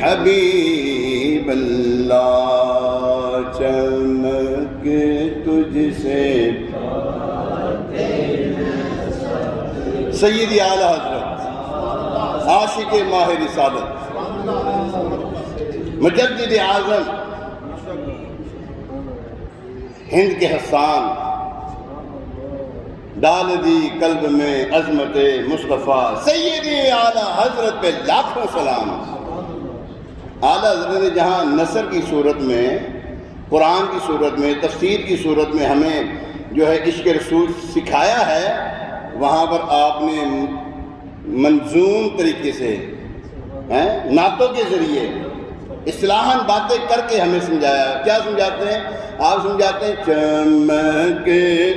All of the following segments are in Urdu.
حبیب اللہ چمک تجھ سے سیدی اعلی حضرت عاشق ماہ رسالت مجدد اعظم ہند کے حسان ڈال دی قلب میں عظمت مصطفیٰ سیدی اعلی حضرت پہ لاکھوں سلام۔ اعلی حضرت نے جہاں نثر کی صورت میں، قرآن کی صورت میں، تفسیر کی صورت میں ہمیں جو ہے عشق رسول سکھایا ہے، وہاں پر آپ نے منظوم طریقے سے نعتوں کے ذریعے اصلاحاً باتیں کر کے ہمیں سمجھایا۔ کیا سمجھاتے ہیں؟ آپ سمجھاتے ہیں چمک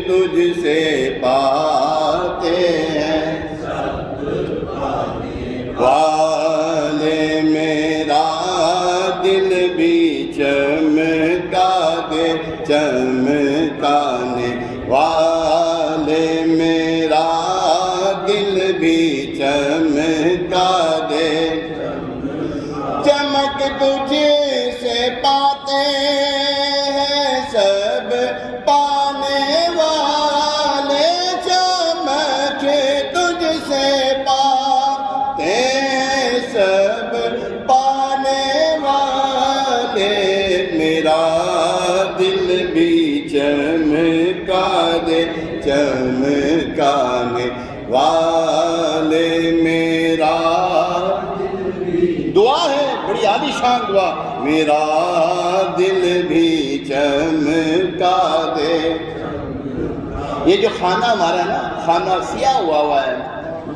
تجھ سے پاتے ہیں والے میرا دل بھی چمکا دے، چمکانے والے میرا دل بھی چمکا دے، چمک تجھ سے پاتے ہیں سب پانے والے، چمک تجھ سے پاتے ہیں سب پانے والے، میرا دل بھی چمکا دے، چمکانے والے میرا دعا ہے، بڑی عالی شان دعا، میرا دل بھی چمکا دے۔ یہ جو خانہ ہمارا ہے نا، خانہ سیاہ ہوا ہے،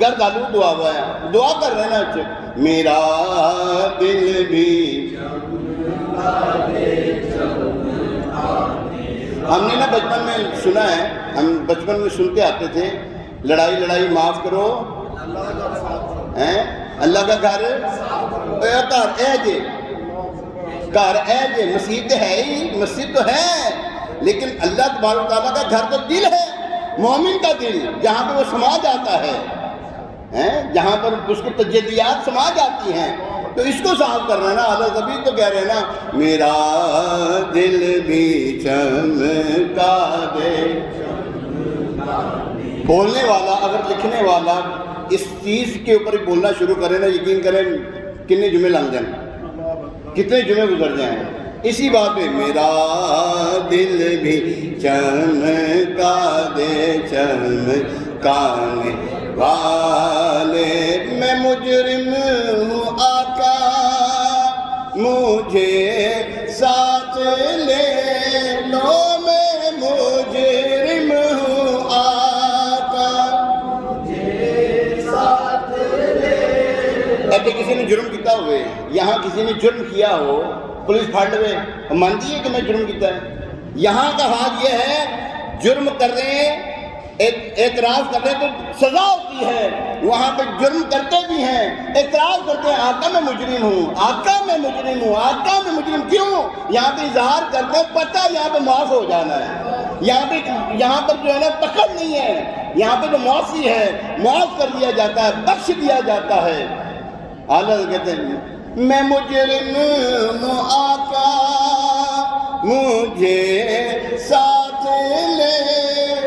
گرد آلود ہوا ہے، دعا کر رہے ہیں نا، میرا دل بھی ہم نے نا بچپن میں سنا ہے، ہم بچپن میں سنتے آتے تھے، لڑائی لڑائی معاف کرو، اللہ کا گھر گھر اے جے، مسجد ہے ہی، مسجد تو ہے، لیکن اللہ تبارک و تعالیٰ کا گھر تو دل ہے، مومن کا دل، جہاں پہ وہ سما جاتا ہے، جہاں پر اس کی تجلیات سما جاتی ہیں، تو اس کو صاف کرنا نا۔ اعلیٰ زبی تو کہہ رہے ہیں نا، میرا دل بھی چمکا دے۔ بولنے والا اگر لکھنے والا اس چیز کے اوپر ہی بولنا شروع کرے نا، یقین کریں کتنے جمعے لنگ جائیں، کتنے جمعے گزر جائیں اسی بات پہ، میرا دل بھی چمکا دے، چمکانے والے، میں مجرم ہوں آقا مجھے ساتھ لے لو، میں مجرم ہوں آقا مجھے ساتھ لے لو۔ ایسے کسی نے جرم کیتا ہوئے، یہاں کسی نے جرم کیا ہو، پولیس پھاڑ لے مانتی ہے کہ میں جرم کیتا ہے۔ یہاں کا حال یہ ہے، جرم کر رہے ہیں، اعتراف کر رہے ہیں تو سزا ہوتی ہے، وہاں پہ جرم کرتے بھی ہیں، اعتراف کرتے ہیں، آقا میں مجرم ہوں، آقا میں مجرم ہوں، آقا میں مجرم کیوں؟ یہاں پہ اظہار کرتے ہیں، پتہ یہاں پہ معاف ہو جانا ہے، یہاں پر جو ہے نا پکڑ نہیں ہے، یہاں پہ جو معافی ہے، معاف کر دیا جاتا ہے، بخش دیا جاتا ہے۔ اعلیٰ کہتے ہیں میں مجرم ہوں آقا مجھے ساتھ لے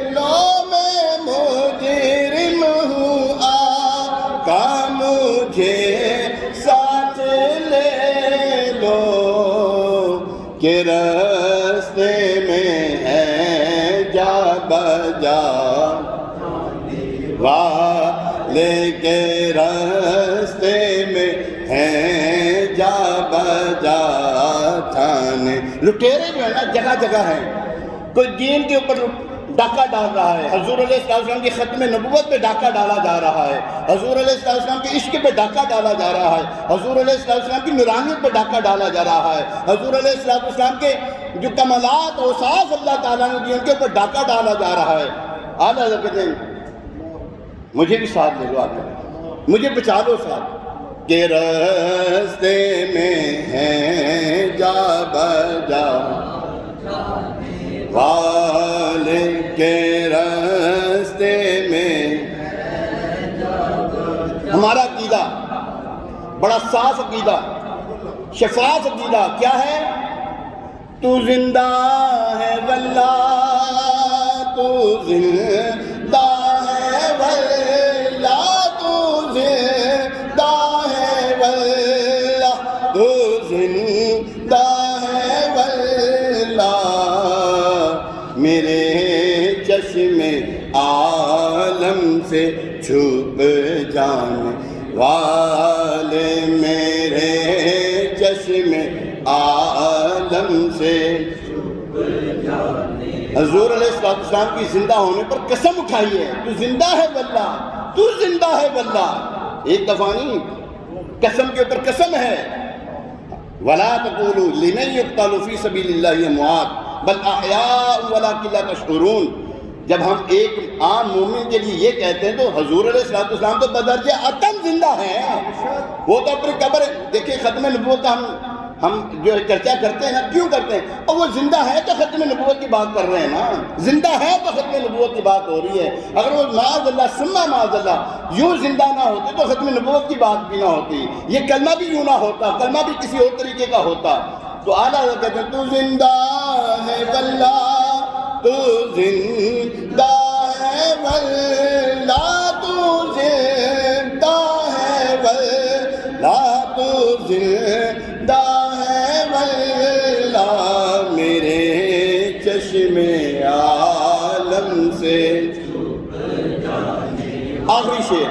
لو، میں مجرم ہوں آقا مجھے ساتھ لے لو، کہ راستے میں ہے جا بجا والے کے راستے میں ہے جا بجا تھانے۔ لٹیرے جو ہے نا جگہ جگہ ہیں، کوئی دین کے اوپر ڈاکہ ڈال رہا ہے، حضور علیہ السلام کی ختم نبوت پہ ڈاکہ ڈالا جا رہا ہے، حضور علیہ السلام کے عشق پہ ڈاکہ ڈالا جا رہا ہے، حضور علیہ السلام کی نورانیت پہ ڈاکہ ڈالا جا رہا ہے، حضور علیہ السلام کے جو کمالات اوصاف اللہ تعالیٰ نے دی ان کے اوپر ڈاکہ ڈالا جا رہا ہے۔ اعلیٰ حضرت کہتے ہیں مجھے بھی ساتھ لے لو، آپ مجھے بچا لو ساتھ، کہ راستے میں ہے جا بجا والے کے راستے میں۔ ہمارا عقیدہ بڑا صاف عقیدہ، شفاعت عقیدہ کیا ہے؟ تو زندہ ہے واللہ، تو زندہ ہے واللہ، تو زندہ ہے واللہ، تو زندہ ہے واللہ، میرے چشم عالم سے چھپ جانے والے، میرے چشم عالم سے حضور علیہ السلام کی زندہ ہونے پر قسم اٹھائی ہے، تو زندہ ہے واللہ، تو زندہ ہے واللہ، ایک دفعہ نہیں، قسم کے اوپر قسم ہے۔ وَلَا تَقُولُوا لِمَنْ يُقْتَلُ فِي سَبِيلِ اللَّهِ أَمْوَاتٌ بَلْ أَحْيَاءٌ وَلَٰكِنْ لَا تَشْعُرُونَ۔ جب ہم ایک عام مومن کے لیے یہ کہتے ہیں تو حضور علیہ السلام تو بدرجہ اتم زندہ ہیں، وہ تو اپنی قبر، دیکھیں ختم نبوت ہم جو چرچا کرتے ہیں نا، کیوں کرتے ہیں؟ اور وہ زندہ ہے تو ختم نبوت کی بات کر رہے ہیں نا، زندہ ہے تو ختم نبوت کی بات ہو رہی ہے۔ اگر وہ معاذ اللہ ثم معاذ اللہ یوں زندہ نہ ہوتے تو ختم نبوت کی بات بھی نہ ہوتی، یہ کلمہ بھی یوں نہ ہوتا، کلمہ بھی کسی اور طریقے کا ہوتا۔ تو اعلیٰ کہتے ہیں تو زندہ ہے واللہ، تو زندہ ہے واللہ، تو زندہ ہے واللہ، تو زندہ ہے واللہ، میرے چشم عالم سے۔ آخری شعر،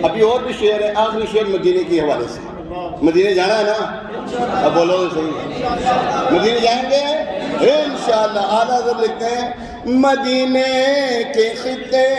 ابھی اور بھی شعر ہے، آخری شعر مدینے کے حوالے سے۔ مدینے جانا ہے نا؟ اب بولو تو صحیح، مدینے جائیں گے انشاءاللہ۔ اعلیٰ حضرت لکھتے ہیں مدینے کے خطے